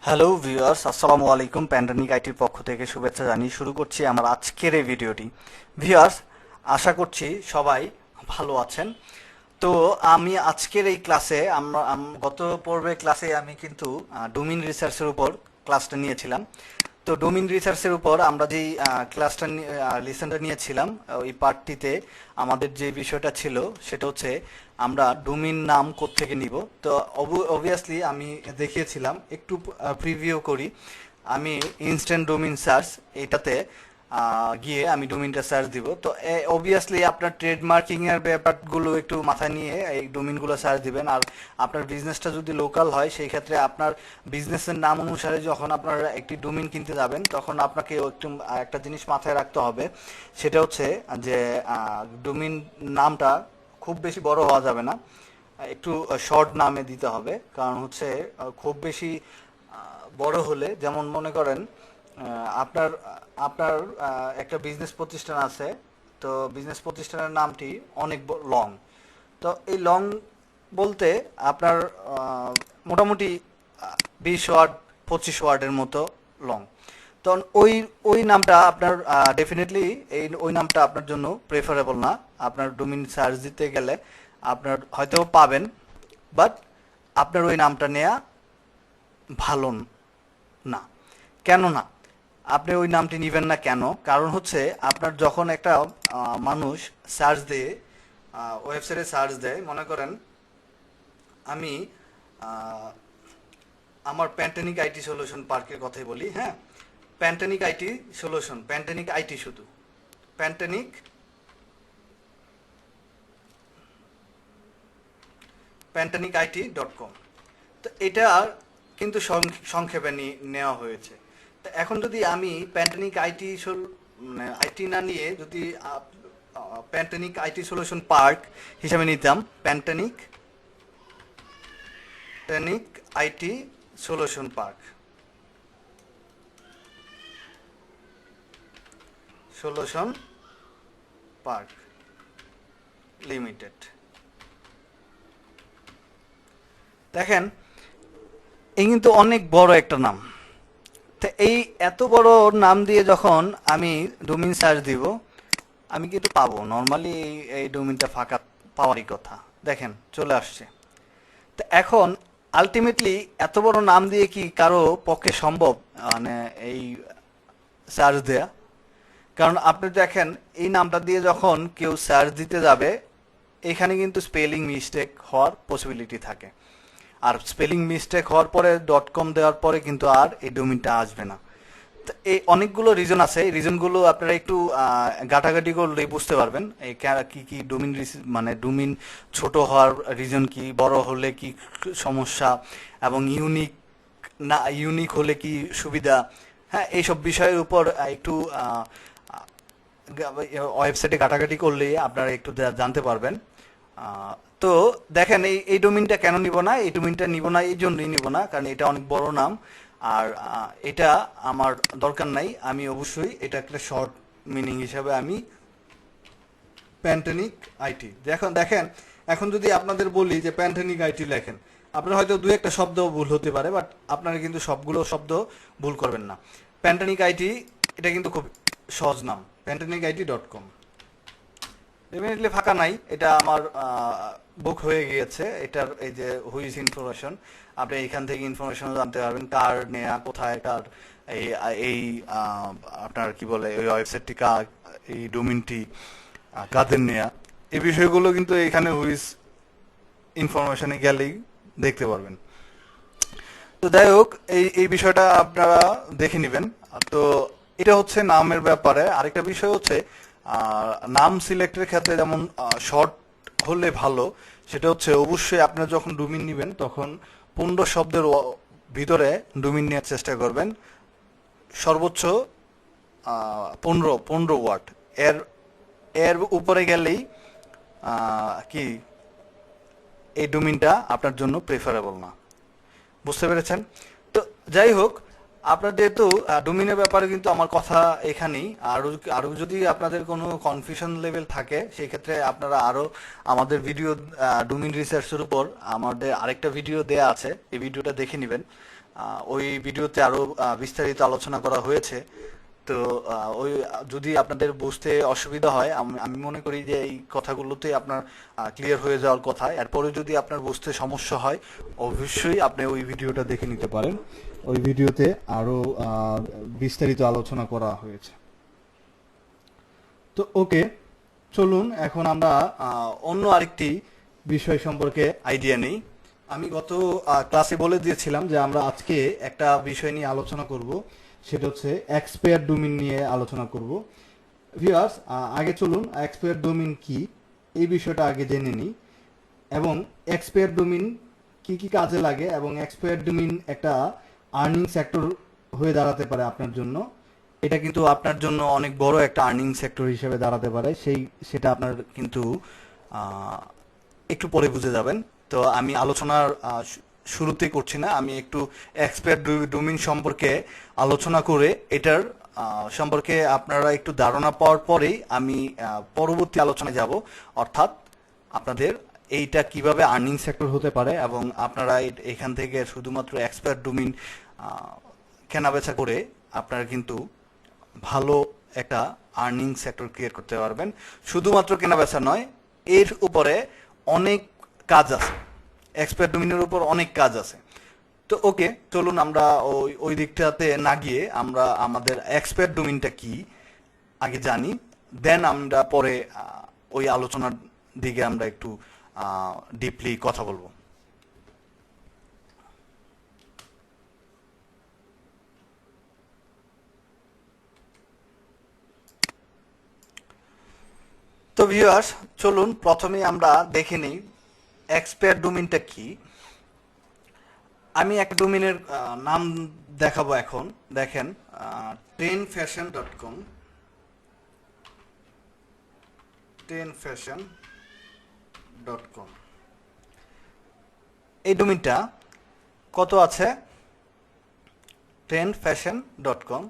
Hello viewers, আসসালামু আলাইকুম। Pandemic আইটির পক্ষ থেকে শুভেচ্ছা জানিয়ে শুরু করছি আমার আজকের এই ভিডিওটি। ভিউয়ার্স, আশা করছি সবাই ভালো আছেন। তো আমি আজকের এই ক্লাসে গত পর্বের ক্লাসে আমি কিন্তু ডোমিন রিসার্চের উপর ক্লাসটা নিয়েছিলাম। তো ডোমিন রিসার্চের উপর আমরা যেই ক্লাসটা লেসনটা নিয়েছিলাম, ওই পার্টটিতে আমাদের যে বিষয়টা ছিল সেটা হচ্ছে আমরা ডোমিন নাম কোত্থেকে নিব। তো অবভিয়াসলি আমি দেখিয়েছিলাম, একটু প্রিভিউ করি। আমি ইনস্ট্যান্ট ডোমিন সার্চ এটাতে গিয়ে আমি ডোমিনটা সার্চ দিব। তো অবভিয়াসলি আপনার ট্রেডমার্কিং এর ব্যাপারগুলো একটু মাথায় নিয়ে এই ডোমিনগুলো সার্চ দিবেন। আর আপনার বিজনেসটা যদি লোকাল হয়, সেই ক্ষেত্রে আপনার বিজনেসের নাম অনুসারে যখন আপনার একটি ডোমিন কিনতে যাবেন, তখন আপনাকে একটু একটা জিনিস মাথায় রাখতে হবে। সেটা হচ্ছে যে ডোমিন নামটা খুব বেশি বড় হওয়া যাবে না, একটু শর্ট নামে দিতে হবে। কারণ হচ্ছে খুব বেশি বড় হলে, যেমন মনে করেন আপনার আপনার একটা বিজনেস প্রতিষ্ঠান আছে, তো বিজনেস প্রতিষ্ঠানের নামটি অনেক লং। তো এই লং বলতে আপনার মোটামুটি 20 ওয়ার্ড 25 ওয়ার্ডের মতো লং। তো ওই ওই নামটা আপনার ডেফিনেটলি ওই নামটা আপনার জন্য প্রেফারেবল না। আপনার ডোমিন সার্চ দিতে গেলে আপনার হয়তো পাবেন, বাট আপনার ওই নামটা নেওয়া ভালো না। কেন না আপনি ওই নামটি নেবেন না কেন? কারণ হচ্ছে আপনার যখন একটা মানুষ সার্চ দিয়ে ওয়েবসাইটে সার্চ দেয়, মনে করেন আমি আমার প্যান্টানিক আইটি সলিউশন পার্কের কথাই বলি। হ্যাঁ, প্যান্টানিক আইটি সলিউশন, প্যান্টানিক আইটি, শুধু প্যান্টানিক প্যান্টানিক-আইটি.com। তো এটা কিন্তু সংক্ষেপে নেওয়া হয়েছে। তো এখন যদি আমি প্যান্টানিক আইটি মানে আইটি না নিয়ে যদি প্যান্টানিক আইটি সলিউশন পার্ক হিসাবে নিতাম, প্যান্টানিক প্যান্টানিক IT solution park solution park limited, দেখেন এই কিন্তু অনেক বড় একটা নাম। তো এই এত বড় নাম দিয়ে যখন আমি ডোমিন সার্চ দিব, আমি কিন্তু পাবো নর্মালি এই ডোমিনটা ফাঁকা পাওয়ারই কথা। দেখেন চলে আসছে। তো এখন আলটিমেটলি এত বড় নাম দিয়ে কি কারো পক্ষে সম্ভব মানে এই সার্চ দেয়া? কারণ আপনি দেখেন এই নামটা দিয়ে যখন কেউ সার্চ দিতে যাবে, এখানে কিন্তু স্পেলিং মিস্টেক হওয়ার পসিবিলিটি থাকে। আর স্পেলিং মিস্টেক হওয়ার পরে .com দেওয়ার পরে কিন্তু আর এই ডোমিনটা আসবে না। তো এই অনেকগুলো রিজন আছে, এই রিজনগুলো আপনারা একটু ঘাটাঘাটি করলে বুঝতে পারবেন এই কি কি ডোমিন মানে ডোমিন ছোট হওয়ার রিজন কি, বড় হলে কি সমস্যা, এবং ইউনিক হলে কি সুবিধা। হ্যাঁ, এইসব বিষয়ের উপর একটু ওয়েবসাইটে ঘাটাঘাটি করলে আপনারা একটু জানতে পারবেন। তো দেখেন এই ডোমিনটা কেন নিব না, এই ডোমিনটা নিব না এই জন্যই নিব না কারণ এটা অনেক বড় নাম। আর এটা আমার দরকার নাই। আমি অবশ্যই এটা একটা শর্ট মিনিং হিসাবে আমি প্যান্টানিক আইটি। দেখেন এখন যদি আপনাদের বলি যে প্যান্টানিক আইটি লেখেন, আপনার হয়তো দু একটা শব্দ ভুল হতে পারে, বাট আপনারা কিন্তু সবগুলো শব্দ ভুল করবেন না। প্যান্টানিক আইটি এটা কিন্তু খুব সহজ নাম, প্যান্টানিক-আইটি.com। ডেফিনেটলি ফাঁকা নাই, এটা আমার বুক হয়ে গিয়েছে। এটার এই যে হুইজ ইনফরমেশন, আপনি এখান থেকে ইনফরমেশন জানতে পারবেন কার নেয়া, কোথায় কার এই এই আপনার কি বলে ওই ওয়েবসাইটটি কার, এই ডোমিনটি কাদের নেয়া, এই বিষয়গুলো কিন্তু এখানে হুইজ ইনফরমেশনে গেলেই দেখতে পারবেন। তো যাই হোক, এই বিষয়টা আপনারা দেখে নেবেন। তো এটা হচ্ছে নামের ব্যাপারে। আরেকটা বিষয় হচ্ছে নাম সিলেক্টের ক্ষেত্রে যেমন শর্ট হলে ভালো, সেটা হচ্ছে অবশ্যই আপনারা যখন ডোমিন নেবেন তখন 15 শব্দের ভিতরে ডোমিন নেওয়ার চেষ্টা করবেন। সর্বোচ্চ 15 ওয়ার্ড। এর এর উপরে গেলেই কি এই ডোমিনটা আপনার জন্য প্রেফারেবল না। বুঝতে পেরেছেন? তো যাই হোক, আপনার যেহেতু ডোমিনের ব্যাপারে কিন্তু আমার কথা এখানেই। আরো যদি আপনাদের কোনো কনফিউশন লেভেল থাকে, সেই ক্ষেত্রে আপনারা আরো আমাদের ভিডিও ডোমিন রিসার্চের উপর আমাদের আরেকটা ভিডিও দেয়া আছে, এই ভিডিওটা দেখে নেবেন। ওই ভিডিওতে আরো বিস্তারিত আলোচনা করা হয়েছে। তো ওই যদি আপনাদের বুঝতে অসুবিধা হয়, আমি মনে করি যে এই কথাগুলোতে আপনার ক্লিয়ার হয়ে যাওয়ার কথা। এরপরে যদি আপনার বুঝতে সমস্যা হয়, অবশ্যই আপনি ওই ভিডিওটা দেখে নিতে পারেন। ওই ভিডিওতে আরো বিস্তারিত আলোচনা করা হয়েছে। তো ওকে, চলুন এখন আমরা অন্য আরেকটি বিষয় সম্পর্কে আইডিয়া নেই। আমি গত ক্লাসে বলে দিয়েছিলাম যে আমরা আজকে একটা বিষয় নিয়ে আলোচনা করব, সেটা হচ্ছে এক্সপায়ার ডোমেইন নিয়ে আলোচনা করব। ভিউয়ার্স, আগে চলুন এক্সপায়ার ডোমেইন কি এই বিষয়টা আগে জেনে নিই, এবং এক্সপায়ার ডোমেইন কি কি কাজে লাগে, এবং এক্সপায়ার ডোমেইন একটা আর্নিং সেক্টর হয়ে দাঁড়াতে পারে আপনার জন্য। এটা কিন্তু আপনার জন্য অনেক বড় একটা আর্নিং সেক্টর হিসেবে দাঁড়াতে পারে, সেটা আপনার কিন্তু একটু পরে বুঝে যাবেন। তো আমি আলোচনার শুরুতেই করছি না, আমি একটু এক্সপায়ার ডোমেইন সম্পর্কে আলোচনা করে এটার সম্পর্কে আপনারা একটু ধারণা পাওয়ার পরেই আমি পরবর্তী আলোচনায় যাব, অর্থাৎ আপনাদের এইটা কিভাবে আর্নিং সেক্টর হতে পারে, এবং আপনারা এখান থেকে শুধুমাত্র এক্সপায়ার ডোমেইন কেনাবেচা করে আপনারা কিন্তু ভালো একটা আর্নিং সেক্টর ক্রিয়েট করতে পারবেন। শুধুমাত্র কেনাবেচা নয়, এর উপরে অনেক কাজ আছে, এক্সপায়ার ডোমেইনের উপর অনেক কাজ আছে। তো ওকে, চলুন আমরা ওই দিকটাতে না গিয়ে আমরা আমাদের এক্সপায়ার ডোমেইনটা কি আগে জানি, দেন আমরা পরে ওই আলোচনার দিকে আমরা একটু ডিপলি কথা বলবো। তো ভিউয়ার্স, চলুন প্রথমে আমরা দেখে নিই এক্সপায়ার ডোমেইনটা কি। আমি একটা ডোমেইনের নাম দেখাবো এখন। দেখেন, tenfashion.com, tenfashion.com, এই ডোমেইনটা কত আছে? tenfashion.com,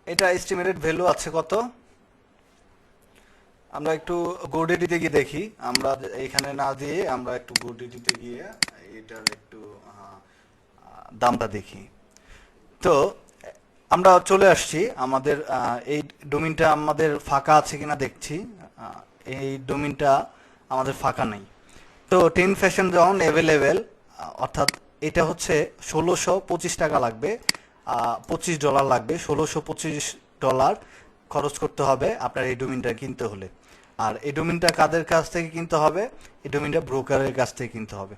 এটা এস্টিমেটেড ভ্যালু আছে কত? আমরা একটু গোডেডিতে গিয়ে দেখি। আমরা এখানে না দিয়ে আমরা একটু গোডেডিতে গিয়ে এটার একটু দামটা দেখি। তো আমরা চলে আসছি আমাদের এই ডোমেইনটা আমাদের ফাঁকা আছে কিনা দেখছি। এই ডোমেইনটা আমাদের ফাঁকা নেই। তো টেন ফ্যাশন যখন অ্যাভেলেবেল, অর্থাৎ এটা হচ্ছে 1625 টাকা লাগবে, $25 লাগবে, $1625 খরচ করতে হবে আপনার এই ডোমেইনটা কিনতে হলে। আর এই ডোমেইনটা কাদের কাছ থেকে কিনতে হবে? এই ডোমেইনটা ব্রোকারের কাছ থেকে কিনতে হবে।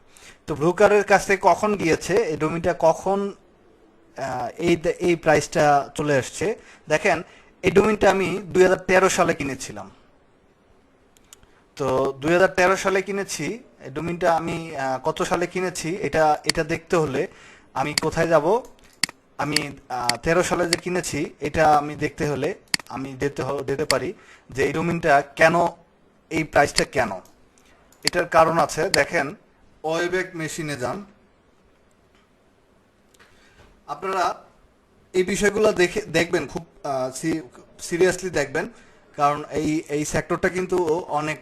তো ব্রোকারের কাছ থেকে কখন গিয়েছে এই ডোমেইনটা, কখন এই এই প্রাইসটা চলে আসছে? দেখেন, এই ডোমেইনটা আমি 2013 সালে কিনেছিলাম। তো 2013 সালে কিনেছি এই ডোমেইনটা। আমি কত সালে কিনেছি এটা এটা দেখতে হলে আমি কোথায় যাব? আমি 13 সালে যে কিনেছি এটা আমি দেখতে হলে আমি দিতে পারি যে এই ডোমেইনটা কেন, এই প্রাইসটা কেন। এটার কারণ আছে। দেখেন, ওয়েবেক মেশিনে যান, আপনারা এই বিষয়গুলো দেখবেন, খুব সিরিয়াসলি দেখবেন, কারণ এই সেক্টরটা কিন্তু অনেক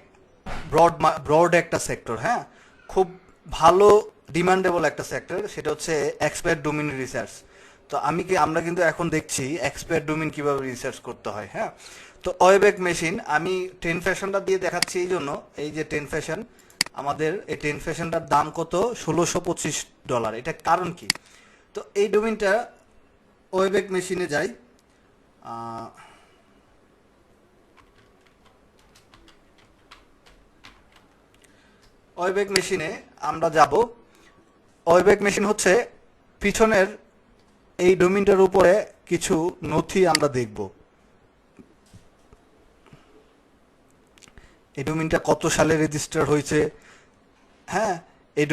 ব্রড একটা সেক্টর। হ্যাঁ, খুব ভালো ডিমান্ডেবল একটা সেক্টর, সেটা হচ্ছে এক্সপায়ার ডোমেইন রিসার্চ। তো আমরা কিন্তু এখন দেখছি এক্সপায়ার ডোমেইন কিভাবে রিসার্চ করতে হয়। হ্যাঁ, তো ওয়েবেক মেশিন আমি টেন ফ্যাশনটা দিয়ে দেখাচ্ছি এই জন্য, এই যে টেন ফ্যাশন, আমাদের এই টেন ফ্যাশনটার দাম কত? $1625। এটা কারণ কি? তো এই ডোমেইনটা ওয়েবেক মেশিনে যাই। ওয়েবেক মেশিনে আমরা যাব। ওয়েবেক মেশিন হচ্ছে পিছনের এই ডোমেইনটার উপরে কিছু নথি আমরা দেখব। এই ডোমেইনটা কত সালে রেজিস্টার হয়েছে, হ্যাঁ, এই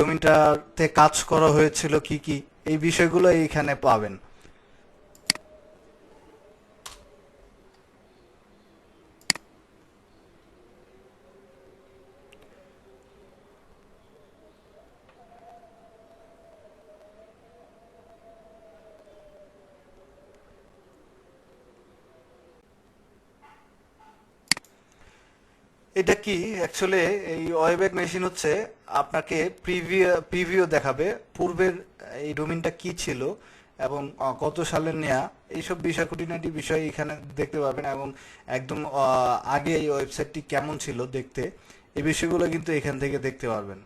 ডোমেইনটাতে কাজ করা হয়েছিল কি কি, এই বিষয়গুলো এইখানে পাবেন। এটা কি অ্যাকচুয়ালি এই ওয়েব্যাক মেশিন হচ্ছে আপনাকে প্রিভিউ দেখাবে পূর্বের এই ডোমেইনটা কি ছিল এবং কত সালের নেয়া এইসব বিষয় খুঁটিনাটি বিষয় এখানে দেখতে পারবেন এবং একদম আগে এই ওয়েবসাইটটি কেমন ছিল দেখতে এই বিষয়গুলো কিন্তু এখান থেকে দেখতে পারবেন।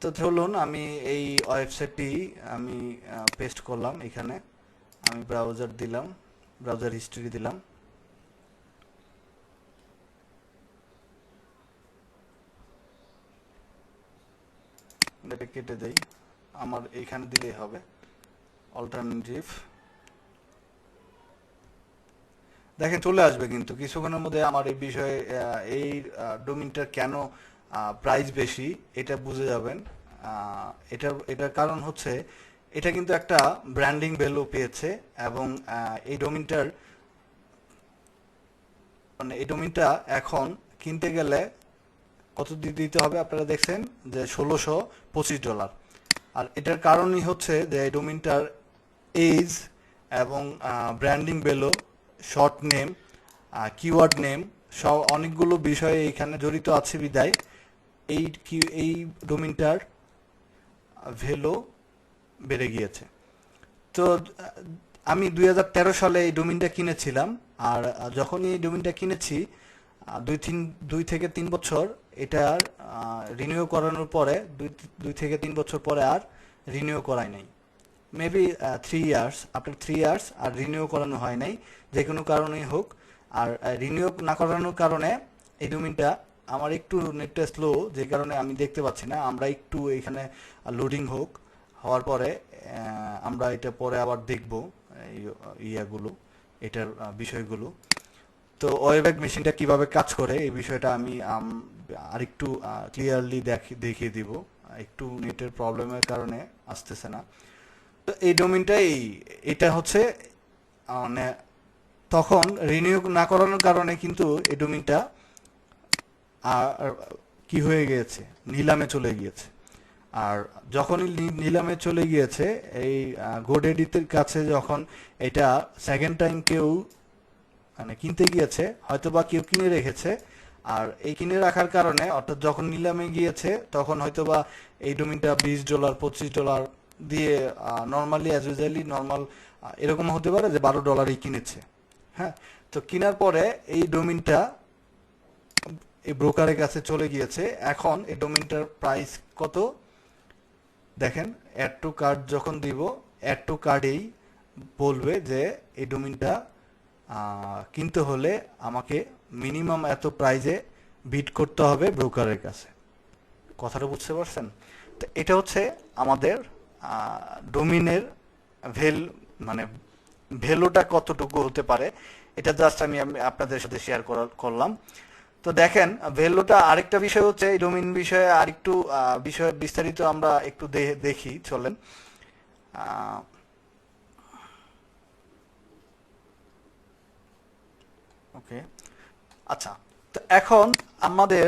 তো চলুন আমি এই ওয়েবসাইটটি আমি পেস্ট করলাম এখানে, আমি ব্রাউজার দিলাম, ব্রাউজার হিস্ট্রি দিলাম। এটা কেটে দেই, আমার এইখানে দিলেই হবে অল্টারনেটিভ। দেখেন চলে আসবে কিন্তু কিছুক্ষণের মধ্যে আমার এই বিষয়ে এই ডোমেইনটার কেন প্রাইস বেশি এটা বুঝে যাবেন। এটার কারণ হচ্ছে এটা কিন্তু একটা ব্র্যান্ডিং ভ্যালু পেয়েছে এবং এই ডোমেইনটার মানে এই ডোমেইনটা এখন কিনতে গেলে কত দিতে হবে আপনারা দেখছেন যে $1625। আর এটার কারণই হচ্ছে যে এই ডোমেইনটার এজ এবং branding value, short name, keyword name সব অনেকগুলো বিষয়ে এখানে জড়িত আছে বিদায় এই ডোমেইনটার ভ্যালু বেড়ে গিয়েছে। তো আমি 2013 সালে এই ডোমেইনটা কিনেছিলাম আর যখন এই ডোমেইনটা কিনেছি 2 থেকে 3 বছর এটার রিনিউ করানোর পরে 2 থেকে 3 বছর পরে আর রিনিউ করাই নাই, মেবি 3 ইয়ার্স, আফটার 3 ইয়ার্স আর রিনিউ করানো হয় নাই যে কোনো কারণেই হোক। আর রিনিউ না করানোর কারণে এই ডোমেইনটা আমার একটু নেটটা স্লো, যে কারণে আমি দেখতে পাচ্ছি না। আমরা একটু এখানে লোডিং হওয়ার পরে আমরা এটা পরে আবার দেখব ইয়াগুলো, এটার বিষয়গুলো। তো ওয়েব্যাক মেশিনটা কিভাবে কাজ করে এই বিষয়টা আমি আরেকটু ক্লিয়ারলি দেখিয়ে দিব, একটু নেটের প্রবলেমের কারণে আসতেছে না। তো এই ডোমেইনটা এটা হচ্ছে মানে তখন রিনিউ না করানোর কারণে কিন্তু এই ডোমেইনটা কি হয়ে গিয়েছে, নিলামে চলে গিয়েছে। আর যখনই নিলামে চলে গিয়েছে এই গোডেডির কাছে, যখন এটা সেকেন্ড টাইম কেউ মানে কিনতে গিয়েছে, হয়তোবা কেউ কিনে রেখেছে, আর এই কিনে রাখার কারণে অর্থাৎ যখন নিলামে গিয়েছে তখন হয়তোবা এই ডোমেইনটা $20 $25 দিয়ে নর্মালি অ্যাজ ইউজুয়ালি নর্মাল এরকম হতে পারে যে $12 কিনেছে। হ্যাঁ, তো কেনার পরে এই ডোমেইনটা এই ব্রোকারের কাছে চলে গিয়েছে। এখন এই ডোমেইনটার প্রাইস কত দেখেন, অ্যাড টু কার্ট যখন দিব, অ্যাড টু কার্টেই বলবে যে এই ডোমেইনটা কিনতে হলে আমাকে মিনিমাম এত প্রাইজে বিড করতে হবে ব্রোকারের কাছে। কথাটা বুঝতে পারছেন? তো এটা হচ্ছে আমাদের ডোমেইনের মানে ভ্যালুটা কতটুকু হতে পারে, এটা জাস্ট আমি আপনাদের সাথে শেয়ার করলাম। তো দেখেন ভ্যালুটা আরেকটা বিষয় হচ্ছে এই ডোমেইন বিষয়ে আরেকটু বিষয় বিস্তারিত আমরা একটু দেখি, চলেন। ওকে, আচ্ছা, তো এখন আমাদের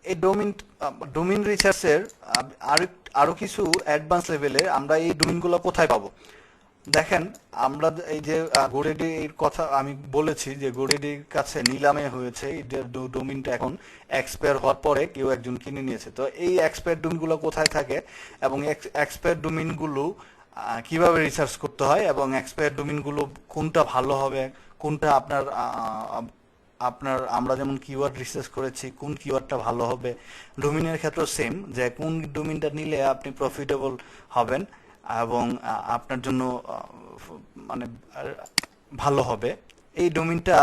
এই ডোমেইন রিসার্চের আরো কিছু অ্যাডভান্স লেভেলের আমরা এই ডোমেইনগুলো কোথায় পাবো দেখেন। আমরা এই যে গোডেডির কথা আমি বলেছি যে গোডেডির কাছে নিলামে হয়েছে, ডোমেইনটা এখন এক্সপায়ার হওয়ার পরে কেউ একজন কিনে নিয়েছে। তো এই এক্সপায়ার ডোমেইনগুলো কোথায় থাকে এবং এক্সপায়ার ডোমেইনগুলো কিভাবে রিসার্চ করতে হয় এবং এক্সপায়ার ডোমেইনগুলো কোনটা ভালো হবে, কোনটা আপনার আমরা যেমন কিওয়ার্ড রিসার্চ করেছি কোন কিওয়ার্ডটা ভালো হবে, ডোমেইনের ক্ষেত্রেও সেম, যে কোন ডোমেইনটা নিলে আপনি প্রফিটেবল হবেন এবং আপনার জন্য মানে ভালো হবে, এই ডোমেইনটা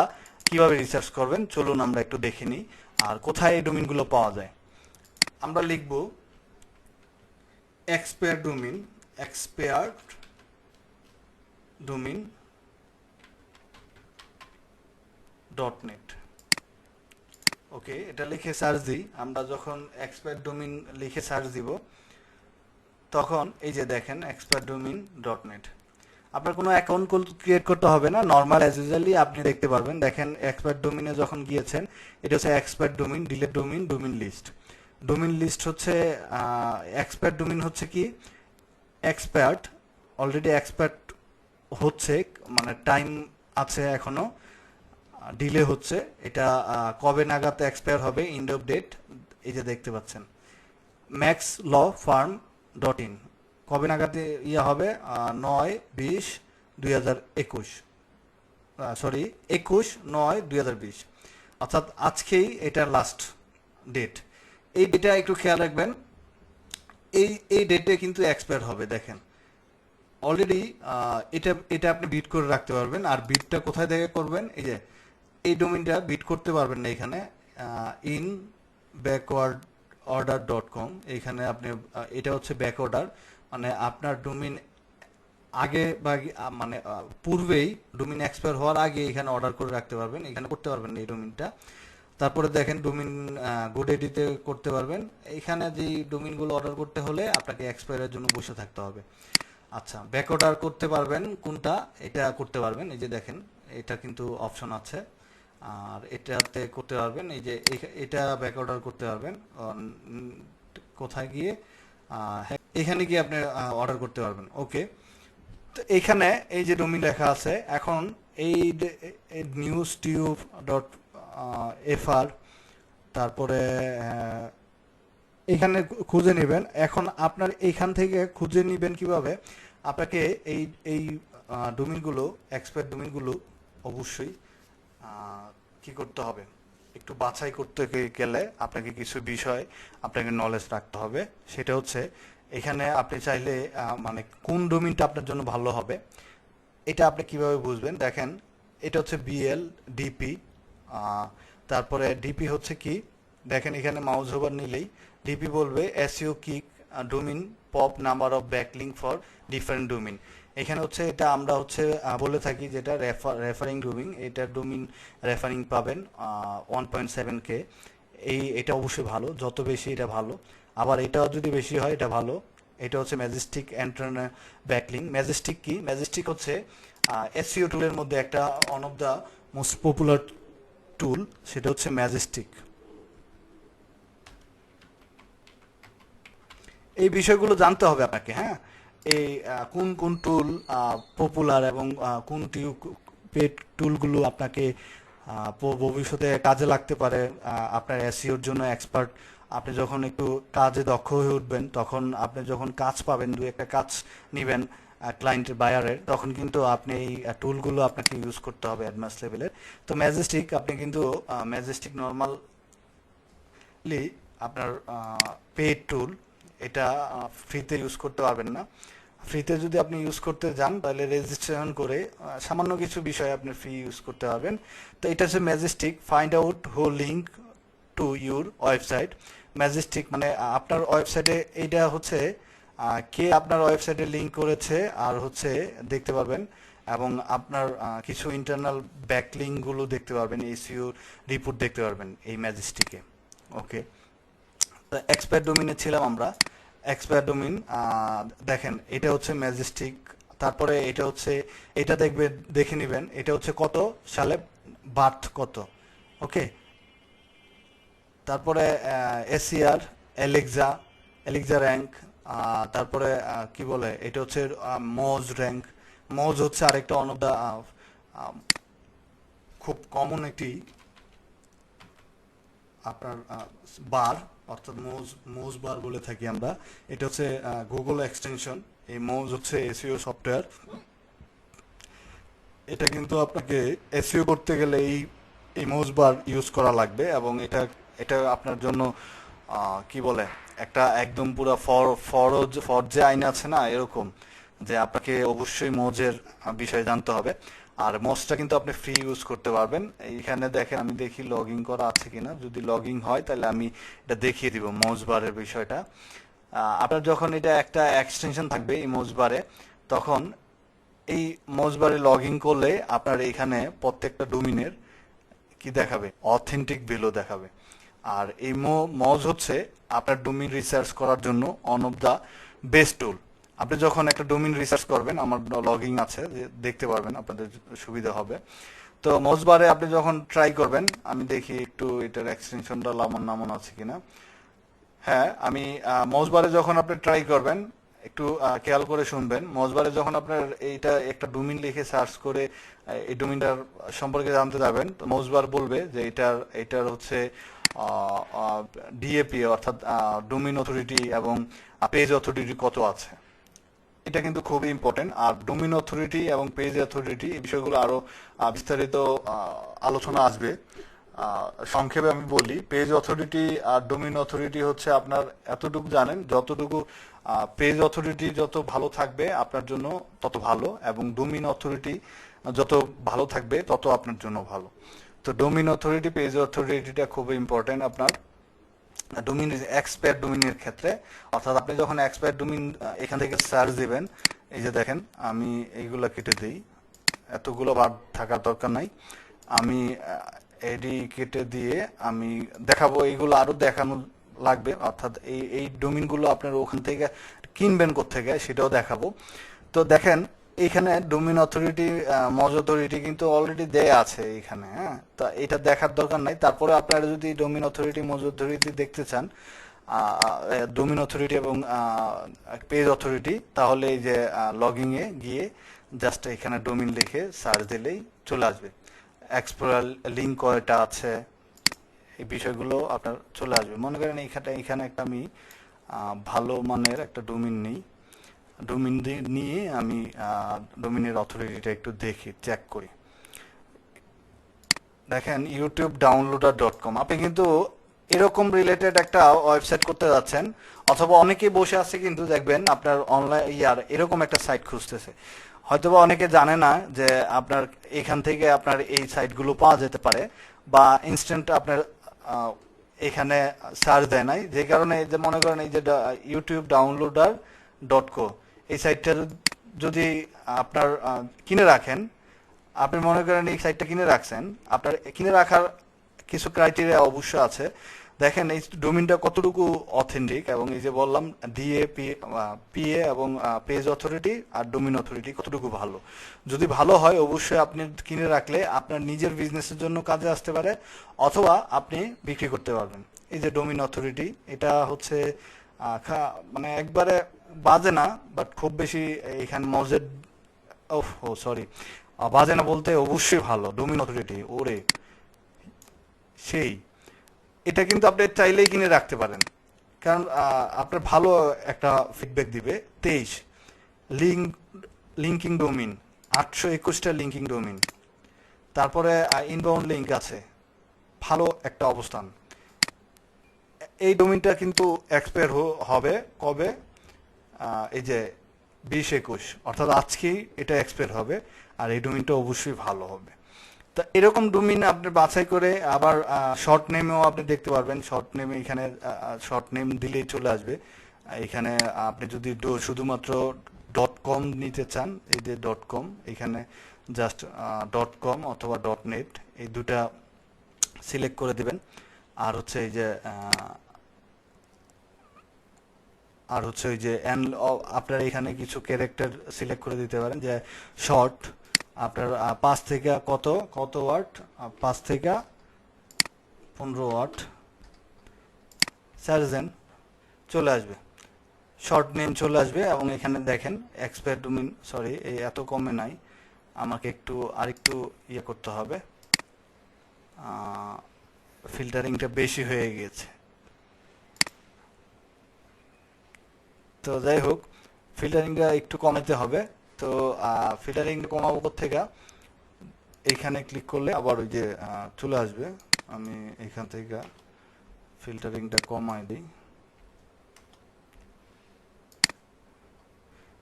কিভাবে রিসার্চ করবেন চলুন আমরা একটু দেখে নিই। আর কোথায় এই ডোমেইনগুলো পাওয়া যায়, আমরা লিখব এক্সপায়ার ডোমেইন .net। ওকে, এটা লিখে সার্চ দিই। আমরা যখন এক্সপায়ার ডোমেইন লিখে সার্চ দিব তখন এই যে দেখেন expertdomain.net। আপনার কোনো অ্যাকাউন্ট ক্রিয়েট করতে হবে না, নর্মাল অ্যাজ ইউজুয়ালি আপনি দেখতে পারবেন। দেখেন এক্সপার্ট ডোমেইনে যখন গিয়েছেন এটা হচ্ছে expert domain, delete domain, domain list. Domain list হচ্ছে এক্সপার্ট ডোমেইন হচ্ছে কি এক্সপার্ট, অলরেডি এক্সপার্ট হচ্ছে মানে টাইম আছে এখনো, ডিলে হচ্ছে। এটা কবে নাগাদ এক্সপায়ার হবে, এন্ড অফ ডেট এই যে দেখতে পাচ্ছেন maxlawfirm.in, কবে নাগাদ ইয়া হবে, 9/20/2021, সরি 21/9/2020, অর্থাৎ আজকেই এটার লাস্ট ডেট। এই ডেটা একটু খেয়াল রাখবেন, এই ডেটে কিন্তু এক্সপায়ার হবে। দেখেন অলরেডি এটা এটা আপনি বিট করে রাখতে পারবেন। আর বিটটা কোথায় থেকে করবেন, এই যে এই ডোমেইনটা বিট করতে পারবেন না এখানে, ইন ব্যাকওয়ার্ড order.com, এখানে আপনি এটা হচ্ছে ব্যাক অর্ডার, মানে আপনার ডোমেইন আগে বা মানে পূর্বেই ডোমেইন এক্সপায়ার হওয়ার আগে এখানে অর্ডার করে রাখতে পারবেন, এখানে করতে পারবেন এই ডোমেইনটা। তারপরে দেখেন ডোমেইন গোডেডিতে করতে পারবেন। এখানে যে ডোমেইনগুলো অর্ডার করতে হলে আপনাকে এক্সপায়ারের জন্য বসে থাকতে হবে। আচ্ছা, ব্যাক অর্ডার করতে পারবেন কোনটা, এটা করতে পারবেন, এই যে দেখেন এটা কিন্তু অপশন আছে। আর এটাতে করতে পারবেন, এই যে এটা ব্যাক অর্ডার করতে পারবেন কোথায় গিয়ে, এখানে গিয়ে আপনি অর্ডার করতে পারবেন। ওকে, তো এখানে এই যে ডোমেইন লেখা আছে, এখন এই newstube.fr, তারপরে এখানে খুঁজে নেবেন। এখন আপনার এইখান থেকে খুঁজে নেবেন কিভাবে, আপনাকে এই এই ডোমেইনগুলো, এক্সপায়ার ডোমেইনগুলো অবশ্যই কি করতে হবে, একটু বাছাই করতে গেলে আপনাকে কিছু বিষয় আপনাকে নলেজ রাখতে হবে। সেটা হচ্ছে এখানে আপনি চাইলে মানে কোন ডোমেইনটা আপনার জন্য ভালো হবে এটা আপনি কিভাবে বুঝবেন। দেখেন এটা হচ্ছে বিএল ডিপি, তারপরে ডিপি হচ্ছে কি, দেখেন এখানে মাউস ওভার নিলেই ডিপি বলবে SEO kick domain pop number of backlink for different domain. এখানে হচ্ছে এটা আমরা হচ্ছে বলে থাকি যেটা রেফারিং ডোমেইন, এটা ডোমেইন রেফারিং পাবেন 1.7K। এটা অবশ্যই ভালো, যত বেশি এটা ভালো। আবার এটাও যদি বেশি হয় এটা ভালো। এটা হচ্ছে ম্যাজেস্টিক এন্টারনাল ব্যাকলিঙ্ক। ম্যাজেস্টিক কি, ম্যাজেস্টিক হচ্ছে এসইও টুলের মধ্যে একটা one of the most popular tool, সেটা হচ্ছে ম্যাজেস্টিক। এই বিষয়গুলো জানতে হবে আপনাকে। হ্যাঁ, এই কোন কোন টুল পপুলার এবং কোন পেড টুলগুলো আপনাকে ভবিষ্যতে কাজে লাগতে পারে, আপনার এসইওর জন্য এক্সপার্ট। আপনি যখন একটু কাজে দক্ষ হয়ে উঠবেন, তখন আপনি যখন কাজ পাবেন, দু একটা কাজ নেবেন ক্লায়েন্টের বায়ারের, তখন কিন্তু আপনি এই টুলগুলো আপনাকে ইউজ করতে হবে অ্যাডভান্স লেভেলের। তো ম্যাজেস্টিক আপনি কিন্তু ম্যাজেস্টিক নর্মালি আপনার পেড টুল, এটা ফ্রিতে ইউজ করতে পারবেন না। ফ্রিতে যদি আপনি ইউজ করতে যান তাহলে রেজিস্ট্রেশন করে সামান্য কিছু বিষয় আপনি ফ্রি ইউজ করতে পারবেন। তো এটা হচ্ছে Majestic. Find out who link to your website. Majestic মানে আপনার ওয়েবসাইটে, এইটা হচ্ছে কে আপনার ওয়েবসাইটে লিঙ্ক করেছে আর হচ্ছে দেখতে পারবেন, এবং আপনার কিছু ইন্টারনাল ব্যাকলিঙ্কগুলো দেখতে পারবেন, এসইও রিপোর্ট দেখতে পারবেন এই ম্যাজেস্টিকে। ওকে, তো এক্সপায়ার ডোমেইনে ছিলাম আমরা। এক্সপায়ার ডোমেইন দেখেন এটা হচ্ছে ম্যাজেস্টিক। তারপরে এটা হচ্ছে, এটা দেখে নেবেন এটা হচ্ছে কত সালে বার্থ কত। ওকে, তারপরে এসিআর, এলেক্সা র্যাঙ্ক, তারপরে কি বলে, এটা হচ্ছে মোজ র্যাঙ্ক। মোজ হচ্ছে আরেকটা অন অফ দ্য খুব কমন একটি আপনার বার, অর্থাৎ মোজ বার বলে থাকি আমরা। এটা হচ্ছে গুগল এক্সটেনশন। এই মোজ হচ্ছে এসইও সফটওয়্যার। এটা কিন্তু আপনাকে এসইও করতে গেলে এই মোজ বার ইউজ করা লাগবে, এবং এটা এটা আপনার জন্য কি বলে, একটা একদম পুরো ফরজে আইন আছে না, এরকম যে আপনাকে অবশ্যই মোজের বিষয়ে জানতে হবে। আর মোজটা কিন্তু আপনি ফ্রি ইউজ করতে পারবেন। এইখানে দেখেন, আমি দেখি লগ ইন করা আছে কিনা। যদি লগ ইন হয় তাহলে আমি এটা দেখিয়ে দিব মোজ বারের বিষয়টা। আপনার যখন এটা একটা এক্সটেনশন থাকবে এই মোজ বারে, তখন এই মোজ বারে লগ ইন করলে আপনার এখানে প্রত্যেকটা ডোমিনের কি দেখাবে, অথেন্টিক ভ্যালু দেখাবে। আর এই মোজ হচ্ছে আপনার ডোমিন রিসার্চ করার জন্য ওয়ান অফ দ্য বেস্ট টুল। আপনি যখন একটা ডোমিন রিসার্চ করবেন, আমার লগইন আছে, দেখতে পারবেন, আপনাদের সুবিধা হবে। তো মোজবারে আপনি যখন ট্রাই করবেন, আমি দেখি একটু এটার এক্সটেনশনটা নামন আছে কিনা। হ্যাঁ, আমি মোজবারে যখন আপনি ট্রাই করবেন, একটু খেয়াল করে শুনবেন। মজবারে যখন আপনার এইটা একটা ডোমিন লিখে সার্চ করে এই ডোমিনটার সম্পর্কে জানতে যাবেন, তো মজবার বলবে যে এটার হচ্ছে ডিএপি অর্থাৎ ডোমিন অথরিটি এবং পেজ অথরিটি কত আছে। এটা কিন্তু খুবই ইম্পর্টেন্ট। আর ডোমিন অথরিটি এবং পেজ অথরিটি এই বিষয়গুলো আরো বিস্তারিত আলোচনা আসবে। সংক্ষেপে আমি বলি, পেজ অথরিটি আর ডোমিন অথরিটি হচ্ছে আপনার এতটুকু জানেন, যতটুকু পেজ অথরিটি যত ভালো থাকবে আপনার জন্য তত ভালো, এবং ডোমিন অথরিটি যত ভালো থাকবে তত আপনার জন্য ভালো। তো ডোমিন অথরিটি পেজ অথরিটিটা খুবই ইম্পর্টেন্ট আপনার ডোমিন এক্সপায়ার ডোমিনের ক্ষেত্রে। অর্থাৎ আপনি যখন এক্সপায়ার ডোমিন এখান থেকে সার্চ দিবেন, এই যে দেখেন আমি এইগুলো কেটে দিই, এতগুলো বাদ থাকার দরকার নাই। আমি এডি কেটে দিয়ে আমি দেখাবো, এইগুলো আরো দেখানো লাগবে। অর্থাৎ এই ডোমিনগুলো আপনার ওখান থেকে কিনবেন কোত্থেকে সেটাও দেখাবো। তো দেখেন এইখানে ডোমিন অথরিটি মজ অথরিটি কিন্তু অলরেডি দেয়া আছে এইখানে। হ্যাঁ, তো এটা দেখার দরকার নাই। তারপরে আপনারা যদি ডোমিন অথরিটি মজ অথরিটি দেখতে চান, ডোমিন অথরিটি এবং পেজ অথরিটি, তাহলে এই যে লগিং এ গিয়ে জাস্ট এখানে ডোমিন লিখে সার্চ দিলেই চলে আসবে। এক্সপ্লোরার লিঙ্ক কয়টা আছে এই বিষয়গুলো আপনার চলে আসবে। মনে করেন এখানে একটা আমি ভালো মানের একটা ডোমিন নিই, ডোমিন নিয়ে আমি ডোমিনের অথরিটিটা একটু দেখি, চেক করি। দেখেন youtube-downloader.com, আপনি কিন্তু এরকম রিলেটেড একটা ওয়েবসাইট করতে যাচ্ছেন, অথবা অনেকেই বসে আছে কিন্তু দেখবেন আপনার অনলাইন এরকম একটা সাইট খুঁজতেছে। হয়তোবা অনেকে জানে না যে আপনার এখান থেকে আপনার এই সাইটগুলো পাওয়া যেতে পারে, বা ইনস্ট্যান্ট আপনার এখানে সার্চ দেয় নাই, যে কারণে যে মনে করেন এই যে youtube-downloader.co এই সাইটটা যদি আপনার কিনে রাখেন, আপনি মনে করেন এই সাইটটা কিনে রাখছেন, আপনার কিনে রাখার কিছু ক্রাইটেরিয়া অবশ্য আছে। দেখেন এই ডোমিনটা কতটুকু অথেন্টিক, এবং এই যে বললাম পিএ এবং পেজ অথরিটি আর ডোমিন অথরিটি কতটুকু ভালো। যদি ভালো হয় অবশ্যই আপনি কিনে রাখলে আপনার নিজের বিজনেসের জন্য কাজে আসতে পারে, অথবা আপনি বিক্রি করতে পারবেন। এই যে ডোমিন অথরিটি, এটা হচ্ছে মানে একবারে বাজে না, বাট খুব বেশি এখানে মজেদ ও সরি বাজে না বলতে অবশ্যই ভালো। ডোমিন অথরিটি ওরে সেই, এটা কিন্তু আপনি চাইলেই কিনে রাখতে পারেন, কারণ আপনার ভালো একটা ফিডব্যাক দিবে। 23 লিঙ্কিং ডোমিন, 821টা লিঙ্কিং ডোমিন, তারপরে ইনবাউন্ড লিঙ্ক আছে, ভালো একটা অবস্থান। এই ডোমিনটা কিন্তু এক্সপায়ার হবে কবে, এই যে 2021, অর্থাৎ আজকেই এটা এক্সপায়ার হবে, আর এই ডোমিনটা অবশ্যই ভালো হবে। তা এরকম ডোমিন আপনি বাছাই করে আবার শর্ট নেমেও আপনি দেখতে পারবেন। শর্ট নেমে এখানে শর্ট নেম দিলেই চলে আসবে। এখানে আপনি যদি শুধুমাত্র .com নিতে চান, এই যে .com, এখানে জাস্ট .com অথবা .net এই দুটা সিলেক্ট করে দিবেন। আর হচ্ছে এই যে ওই যে আপনার এখানে কিছু ক্যারেক্টার সিলেক্ট করে দিতে পারেন, যে শর্ট আপনার 5 থেকে কত ওয়াট, 5 থেকে 15 ওয়াট সার্চ দেন, চলে আসবে, শর্ট নেম চলে আসবে। এবং এখানে দেখেন এক্সপায়ার ডোমিন, সরি এই এত কমে নাই, আমাকে আরেকটু ইয়ে করতে হবে, ফিল্টারিংটা বেশি হয়ে গেছে। তো যাই হোক, ফিল্টারিংটা একটু কমাতে হবে। তো ফিল্টারিং কমাবো থেকে এইখানে ক্লিক করলে আবার ওই যে চলে আসবে। আমি এখান থেকে ফিল্টারিংটা কমাই দিই।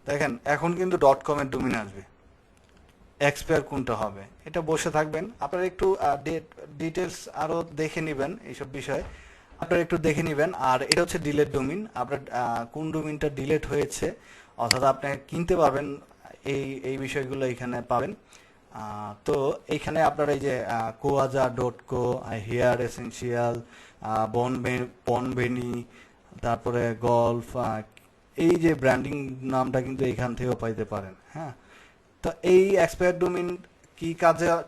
দেখেন এখন কিন্তু .com এর ডোমিন আসবে। এক্সপায়ার কোনটা হবে এটা বসে থাকবেন, আপনারা একটু ডিটেলস আরো দেখে নেবেন, এইসব বিষয় আপনারা একটু দেখে নেবেন। আর এটা হচ্ছে ডিলেট ডোমিন, আপনার কোন ডোমিনটা ডিলেট হয়েছে, অর্থাৎ আপনি কিনতে পারবেন, এই বিষয়গুলো এখানে পাবেন। তো এইখানে আপনার এই যে koaja.co, হেয়ার এসেন্সিয়াল, বনবেনি, তারপরে গল্ফ, এই যে ব্র্যান্ডিং নামটা কিন্তু এখান থেকেও পাইতে পারেন। হ্যাঁ, তো এই এক্সপায়ার ডোমিন কি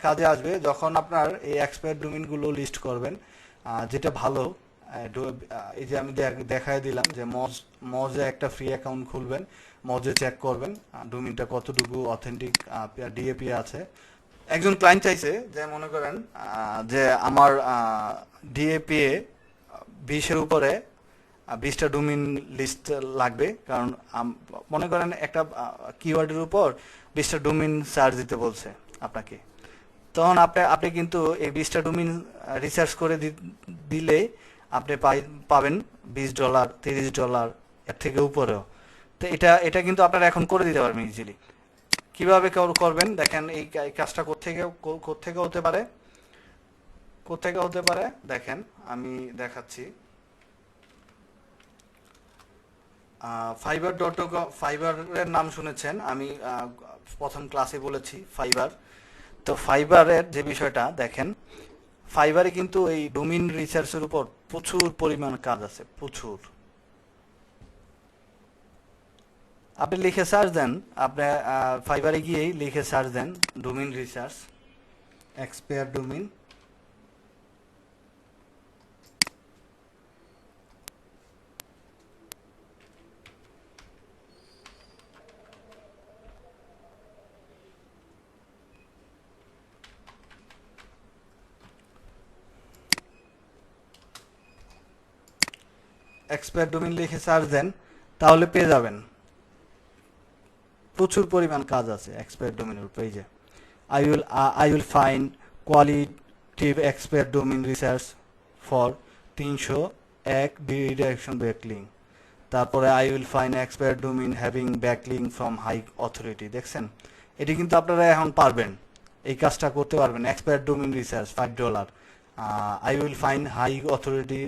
কাজে আসবে, যখন আপনার এই এক্সপায়ার ডোমিনগুলো লিস্ট করবেন, যেটা ভালো এই যে আমি দেখায় দিলাম যে মজে একটা ফ্রি অ্যাকাউন্ট খুলবেন, মজে চেক করবেন ডোমেইনটা কতটুকু অথেন্টিক ডিএপি আছে। একজন ক্লায়েন্ট চাইছে যে মনে করেন যে আমার ডিএপি 20-এর উপরে 20টা ডোমেইন লিস্ট লাগবে, কারণ মনে করেন একটা কিওয়ার্ডের উপর 20টা ডোমেইন চার্জ দিতে বলছে আপনাকে। তখন আপনি কিন্তু এই 20টা ডোমেইন রিসার্চ করে দিলে আপনি পাবেন $20, $30, এর থেকে উপরেও। তো এটা কিন্তু আপনারা এখন করে দিতে পারবেন ইজিলি। কিভাবে করবেন দেখেন, এই কাজটা কোত্থেকে হতে পারে দেখেন, আমি দেখাচ্ছি। ফাইবারের নাম শুনেছেন, আমি প্রথম ক্লাসে বলেছি ফাইবার। তো ফাইবারের যে বিষয়টা দেখেন, ফাইবারে কিন্তু এই ডোমেইন রিসার্চের উপর প্রচুর পরিমাণ কাজ আছে, প্রচুর। আপনি লিখে সার্চ দেন, আপনি ফাইবারে গিয়েই লিখে সার্চ দেন domain research, expire domain. Expire domain লিখে সার্চ দেন, তাহলে পেয়ে যাবেন প্রচুর পরিমাণ কাজ আছে এক্সপায়ার ডোমেইনের উপর। এই যে I will find qualitative expert domain research for 301 redirection backlink। তারপরে I will find expert domain having backlink from high authority। দেখছেন, এটি কিন্তু আপনারা এখন পারবেন, এই কাজটা করতে পারবেন। expert domain research $5। I will find high authority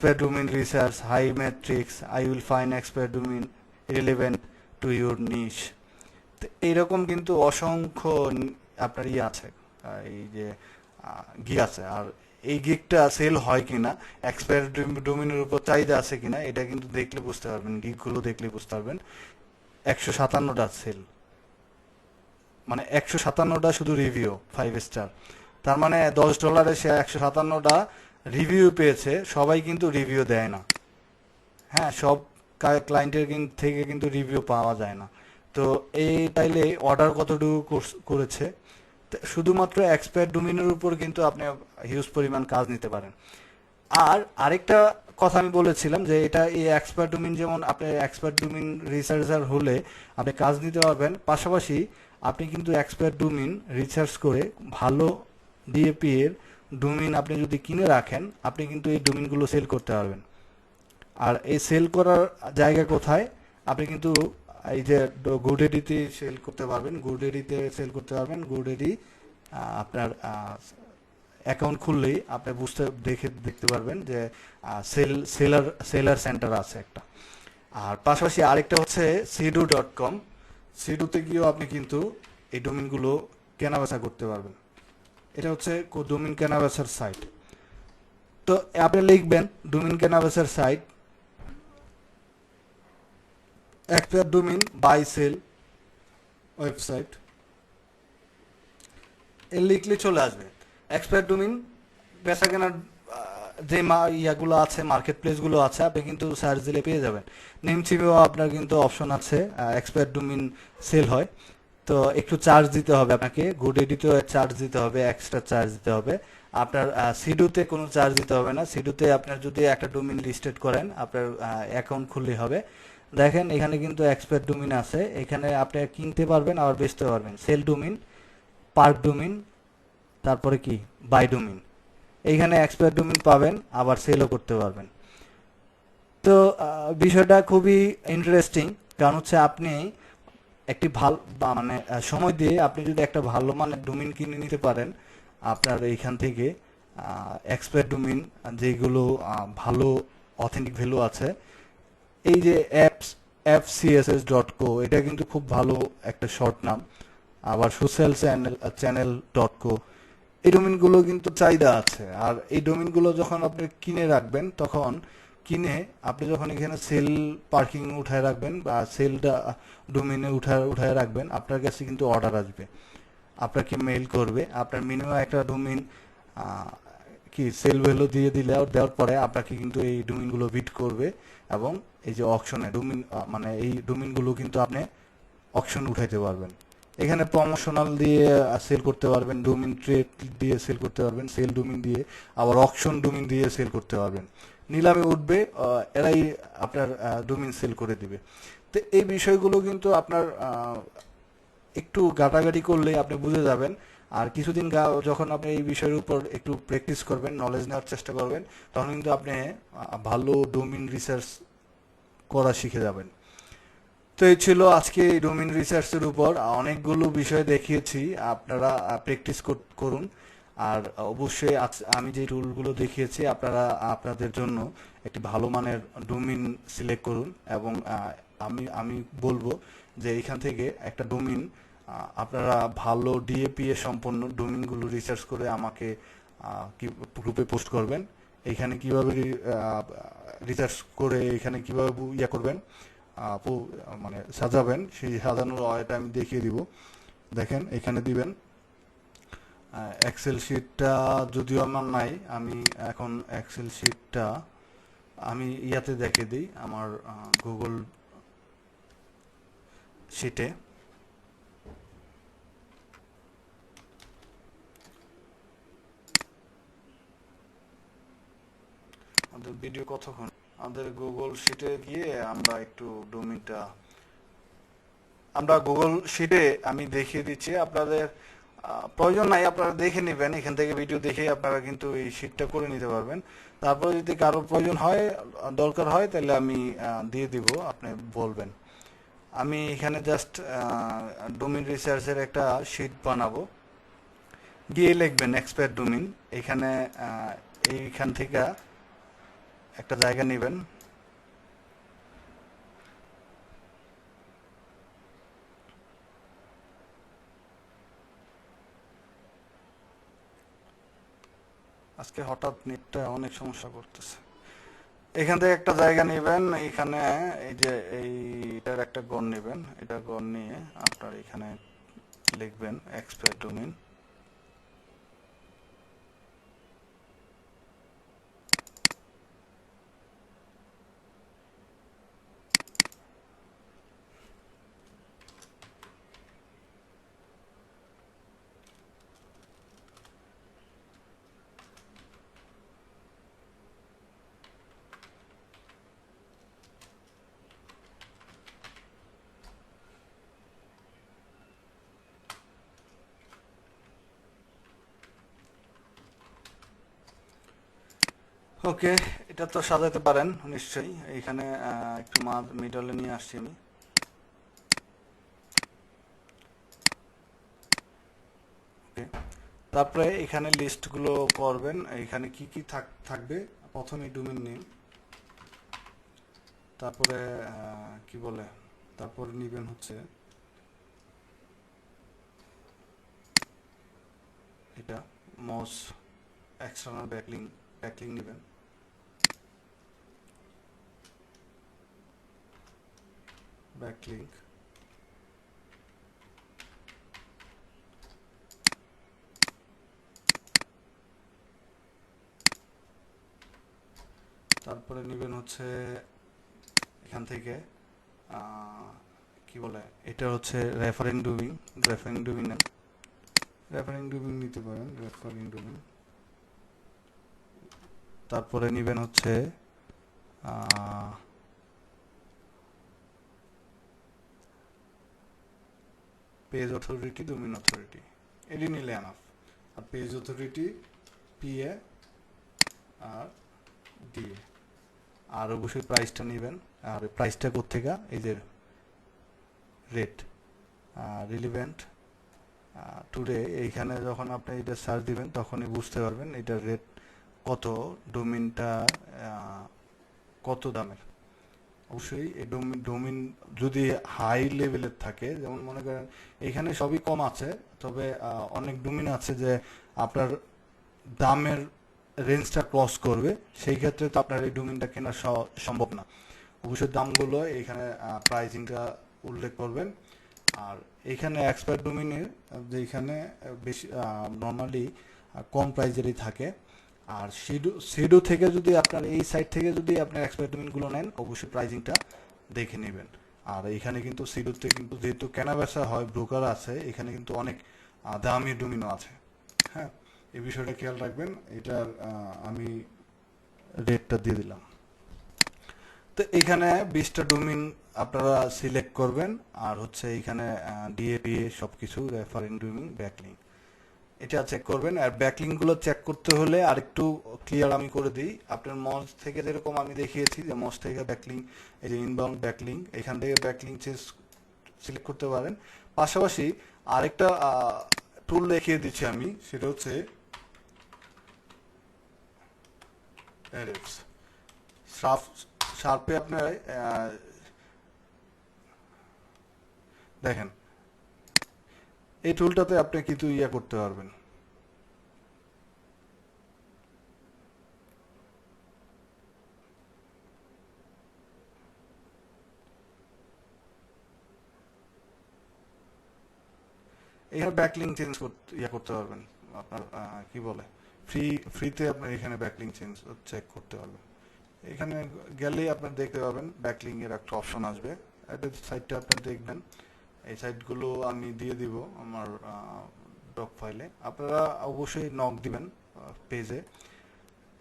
expert domain research high metrics। I will find expert domain relevant to your niche। এইরকম কিন্তু অসংখ্য আপনার আছে, এই যে গিগ আছে। আর এই গিগটা সেল হয় কিনা, এক্সপায়ার ডোমেইনের উপর চাহিদা আছে কিনা, এটা কিন্তু দেখলে বুঝতে পারবেন, গিগগুলো দেখলে বুঝতে পারবেন। 157টা সেল, মানে 157টা শুধু রিভিউ 5 স্টার। তার মানে $10 সে 157টা রিভিউ পেয়েছে। সবাই কিন্তু রিভিউ দেয় না, হ্যাঁ, সব ক্লায়েন্টের থেকে কিন্তু রিভিউ পাওয়া যায় না। তো এই তাইলে অর্ডার কতটুকু করেছে, শুধুমাত্র এক্সপায়ার ডোমেইনের উপর কিন্তু আপনি হিউজ পরিমাণ কাজ নিতে পারেন। আর আরেকটা কথা আমি বলেছিলাম যে এটা এই এক্সপায়ার ডোমেইন, যেমন আপনি এক্সপায়ার ডোমেইন রিসার্চার হলে আপনি কাজ নিতে পারবেন, পাশাপাশি আপনি কিন্তু এক্সপায়ার ডোমেইন রিসার্চ করে ভালো ডিএপি এর ডোমেইন আপনি যদি কিনে রাখেন, আপনি কিন্তু এই ডোমেইনগুলো সেল করতে পারবেন। আর এই সেল করার জায়গা কোথায়, আপনি কিন্তু এই যে GoDaddyতে সেল করতে পারবেন, GoDaddyতে সেল করতে পারবেন। GoDaddy আপনার অ্যাকাউন্ট খুললেই আপনি দেখতে পারবেন যে সেলার সেন্টার আছে একটা। আর পাশাপাশি আরেকটা হচ্ছে sidu.com। সিডুতে গিয়েও আপনি কিন্তু এই ডোমেইনগুলো কেনাবেচা করতে পারবেন। এটা হচ্ছে ডোমেইন কেনাবেচার সাইট। তো আপনি লিখবেন ডোমেইন কেনাবেচার site, expire domain buy sell website, এর লিখলে চলে আসবে। এক্সপায়ার ডোমেইন বেচা কেনার যে ইয়াগুলো আছে, মার্কেট প্লেসগুলো আছে, আপনি কিন্তু সার্চ দিলে পেয়ে যাবেন। নেমচিপেও আপনার কিন্তু অপশন আছে, এক্সপায়ার ডোমেইন সেল হয়। তো একটু চার্জ দিতে হবে আপনাকে, GoDaddyতেও চার্জ দিতে হবে, এক্সট্রা চার্জ দিতে হবে। আপনার সিডুতে কোনো চার্জ দিতে হবে না। সিডুতে আপনার যদি একটা ডোমেইন লিস্টেড করেন, আপনার অ্যাকাউন্ট খুললেই হবে। দেখেন এখানে কিন্তু এক্সপায়ার ডোমেইন আছে, এখানে আপনি কিনতে পারবেন আবার বেচতে পারবেন। সেল ডোমেইন, পার্ক ডোমেইন, তারপরে কি বাই ডোমেইন। এইখানে এক্সপায়ার ডোমেইন পাবেন, আবার সেলও করতে পারবেন। তো বিষয়টা খুবই ইন্টারেস্টিং, কারণ হচ্ছে আপনি একটি ভালো মানে সময় দিয়ে আপনি যদি একটা ভালো মানের ডোমেইন কিনে নিতে পারেন আপনার এইখান থেকে, এক্সপায়ার ডোমেইন যেগুলো ভালো অথেন্টিক ভ্যালু আছে। এই যে fcss.co, এটা কিন্তু খুব ভালো একটা শর্ট নাম। আবার সোশ্যাল চ্যানেল.co, এই ডোমেইনগুলো কিন্তু চাহিদা আছে। আর এই ডোমেইনগুলো যখন আপনি কিনে রাখবেন, তখন কিনে আপনি যখন এখানে সেল পার্কিং উঠায় রাখবেন বা সেলটা ডোমেইনে উঠায় রাখবেন, আপনার কাছে কিন্তু অর্ডার আসবে, আপনাকে মেইল করবে। আপনার মিনিমাম একটা ডোমেইন কি সেল ভ্যালু দিয়ে দিলে দেওয়ার পরে আপনাকে কিন্তু এই ডোমেইনগুলো বিট করবে এবং এই যে অকশনে ডোমেইন মানে এই ডোমেইনগুলো কিন্তু আপনি অকশন উঠাইতে পারবেন। এখানে প্রমোশনাল দিয়ে সেল করতে পারবেন, ডোমেইন ট্রেড দিয়ে সেল করতে পারবেন, সেল ডোমেইন দিয়ে, আবার অকশন ডোমেইন দিয়ে সেল করতে পারবেন। নিলামে উঠবে, এরাই আপনার ডোমেইন সেল করে দিবে। তো এই বিষয়গুলো কিন্তু আপনার একটু ঘাটাঘাটি করলে আপনি বুঝে যাবেন। আর কিছুদিন যখন আপনি এই বিষয়ের উপর একটু প্র্যাকটিস করবেন, নলেজ নেওয়ার চেষ্টা করবেন, তখন কিন্তু আপনি ভালো ডোমেইন রিসার্চ করা শিখে যাবেন। তো এই ছিল আজকে ডোমেইন রিসার্চের উপর অনেকগুলো বিষয় দেখিয়েছি, আপনারা প্র্যাকটিস করুন। আর অবশ্যই আমি যে টুলগুলো দেখিয়েছি আপনারা আপনাদের জন্য একটি ভালো মানের ডোমেইন সিলেক্ট করুন এবং আমি আমি বলবো যে এখান থেকে একটা ডোমেইন আপনারা ভালো ডিএপিএ সম্পন্ন ডোমেইনগুলো রিসার্চ করে আমাকে গ্রুপে পোস্ট করবেন। এখানে কিভাবে রিসার্চ করে এখানে কিভাবে ইয়া করবেন, মানে সাজাবেন, সেই সাজানোর ওয়েটা আমি দেখিয়ে দিব। দেখেন এখানে দিবেন এক্সেল শিটটা, যদিও আমার নাই, আমি এখন এক্সেল শিটটা আমি ইয়াতে দেখিয়ে দিই আমার গুগল শিটে। আমাদের ভিডিও কতক্ষণ, আমাদের গুগল শিটে গিয়ে আমরা একটু ডোমেইনটা আমরা গুগল শিটে আমি দেখিয়ে দিচ্ছি। আপনাদের প্রয়োজন নাই, আপনারা দেখে নেবেন, এখান থেকে ভিডিও দেখে আপনারা কিন্তু এই শিটটা করে নিতে পারবেন। তারপর যদি কারো প্রয়োজন হয়, দরকার হয়, তাহলে আমি দিয়ে দিব, আপনি বলবেন। আমি এখানে জাস্ট ডোমেইন রিসার্চের একটা শিট বানাবো। গিয়ে লিখবেন এক্সপার্ট ডোমেইন, এখানে এইখান থেকে একটা জায়গা নেবেন, আজকে হঠাৎ নেটটা অনেক সমস্যা করতেছে। এখান থেকে একটা জায়গা নেবেন, এখানে এই যে এইটার একটা গণ নেবেন, এটা গণ নিয়ে আপনার এখানে লিখবেন এক্সপার্ট ডোমেইন। ওকে, এটা তো সাজাতে পারেন নিশ্চয়ই। এইখানে একটু মিডলে নিয়ে আসছি আমি। ওকে, তারপরে এখানে লিস্টগুলো করবেন, এখানে কি কি থাকবে। প্রথমে ডোমেইন নেম, তারপরে কি বলে, তারপর নিবেন হচ্ছে এটা মস এক্সটার্নাল ব্যাকলিং নেবেন, ব্যাকলিঙ্ক, তারপরে নেবেন হচ্ছে এখান থেকে কি বলে, এটা হচ্ছে রেফারিং ডোমেইন নেন, রেফারিং ডোমেইন নিতে পারেন, রেফারিং ডোমেইন। তারপরে নেবেন হচ্ছে পেজ অথরিটি, ডোমেইন অথরিটি, এটি নিলে এনাফ। আর পেজ অথরিটি পিএ আর ডিএ। আর অবশ্যই প্রাইসটা নেবেন। আর প্রাইসটা কোত্থেকে, এই যে রেট রিলিভেন্ট টুডে, এইখানে যখন আপনি এটা সার্চ দিবেন তখনই বুঝতে পারবেন এটার রেট কত, ডোমেইনটা কত দামের। অবশ্যই এই ডোমেইন যদি হাই লেভেলের থাকে, যেমন মনে করেন এখানে সবই কম আছে, তবে অনেক ডোমেইন আছে যে আপনার দামের রেঞ্জটা ক্রস করবে, সেই ক্ষেত্রে তো আপনার এই ডোমেইনটা কেনা সম্ভব না। অবশ্যই দামগুলো এখানে প্রাইসিংটা উল্লেখ করবেন। আর এখানে এক্সপার্ট ডোমেইনের যেখানে বেশি নর্মালি কম প্রাইজেরই থাকে, আর সিডো থেকে যদি আপনার এই সাইট থেকে যদি আপনার এক্সপায়ার ডোমেইনগুলো নেন, অবশ্যই প্রাইজিংটা দেখে নেবেন। আর এখানে কিন্তু সিডোতে কিন্তু যেহেতু কেনা বেচা হয়, ব্রোকার আছে, এখানে কিন্তু অনেক দামি ডোমিনও আছে। হ্যাঁ, এই বিষয়টা খেয়াল রাখবেন। এটার আমি রেটটা দিয়ে দিলাম। তো এখানে 20টা ডোমিন আপনারা সিলেক্ট করবেন, আর হচ্ছে এখানে ডিএপিএ সবকিছু, রেফারিং ডোমিন, ব্যাকলিং, এটা চেক করবেন। আর ব্যাকলিংগুলো চেক করতে হলে আরেকটু ক্লিয়ার আমি করে দিই। আপনার মজ থেকে যেরকম আমি দেখিয়েছি যে মজ থেকে ব্যাকলিং, এই যে ইনবাউন্ড ব্যাকলিং, এখান থেকে ব্যাকলিং চেঞ্জ সিলেক্ট করতে পারেন। পাশাপাশি আরেকটা টুল দেখিয়ে দিচ্ছি আমি, সেটা হচ্ছে শার্পে আপনার দেখেন এই টুলটাতে আপনি কিন্তু করতে পারবেন। এখানে ব্যাকলিং চেঞ্জ করতে পারবেন। আপনার কি বলে, ফ্রিতে আপনার এখানে ব্যাকলিং চেঞ্জ চেক করতে পারবেন। এখানে গেলেই আপনার দেখতে পাবেন ব্যাকলিং এর একটা অপশন আসবে। এটা সাইটটা আপনার দেখবেন। এই সাইটগুলো আমি দিয়ে দিব আমার ডক ফাইলে। আপনারা অবশ্যই নক দিবেন পেজে।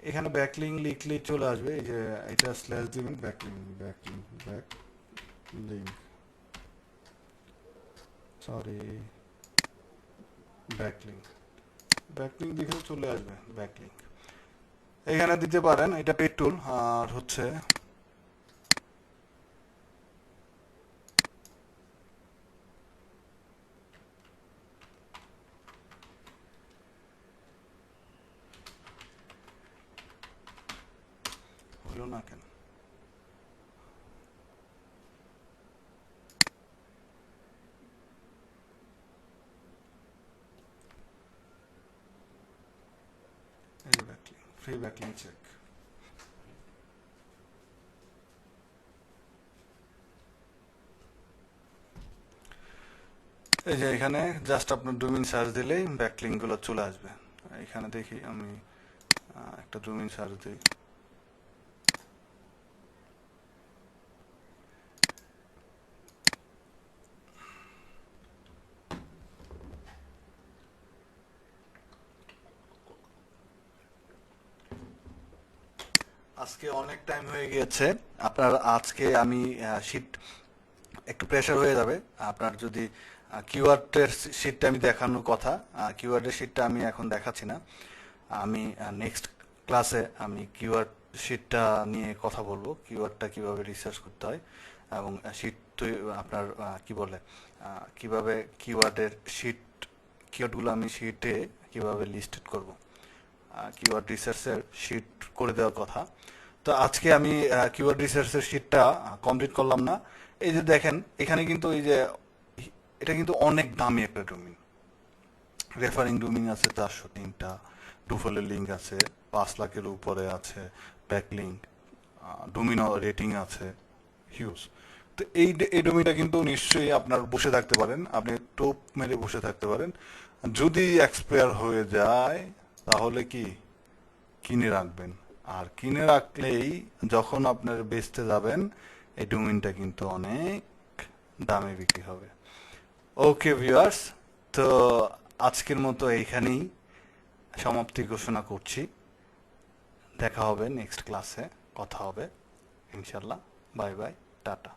এখানে ব্যাকলিং লিখলেই চলে আসবে। এই যে এটা স্ল্যাশ দিবেন, ব্যাকলিং সরি ব্যাকলিং দেখে চলে আসবে ব্যাকলিং। এখানে দিতে পারেন, এটা পেড টুল। আর হচ্ছে হলো না কেন, এই যে ব্যাকলিং, ফ্রি ব্যাকলিং চেক। এই যে এখানে জাস্ট আপনার ডোমেইন সার্চ দিলেই ব্যাকলিং গুলো চলে আসবে। এখানে দেখি আমি একটা ডোমেইন সার্চ দিই। আজকে অনেক টাইম হয়ে গিয়েছে আপনার। আজকে আমি শিট একটু প্রেশার হয়ে যাবে আপনার, যদি কিওয়ার্ডের শিটটা আমি দেখানোর কথা, কিওয়ার্ডের শিটটা আমি এখন দেখাচ্ছি না। আমি নেক্সট ক্লাসে আমি কিওয়ার্ড শিটটা নিয়ে কথা বলবো, কিওয়ার্ডটা কিভাবে রিসার্চ করতে হয়, এবং শিট আপনার কি বলে কিভাবে কিওয়ার্ডের শিট, কিওয়ার্ডগুলো আমি শিটে কিভাবে লিস্টেড করব, কিওয়ার্ড রিসার্চের শিট করে দেওয়ার কথা। তো আজকে আমি কিওয়ার্ড রিসার্চের শিটটা কমপ্লিট করলাম না। এই যে দেখেন এখানে কিন্তু এই যে এটা কিন্তু অনেক দামি একটা ডোমিন। রেফারিং ডোমিন আছে 403টা, ডুফলের লিঙ্ক আছে 5 লাখের উপরে আছে, ব্যাকলিঙ্ক, ডোমিনো রেটিং আছে হিউজ। তো এই ডোমিনটা কিন্তু নিশ্চয়ই আপনার বসে থাকতে পারেন, আপনি টোপ মেরে বসে থাকতে পারেন। যদি এক্সপায়ার হয়ে যায় তাহলে কি কিনে রাখবেন। আর কিনে রাখলেই যখন আপনার বেচতে যাবেন এই ডোমিনটা কিন্তু অনেক দামে বিক্রি হবে। ওকে ভিউয়ার্স, তো আজকের মতো এইখানেই সমাপ্তি ঘোষণা করছি। দেখা হবে নেক্সট ক্লাসে, কথা হবে ইনশাল্লাহ। Bye bye, tata.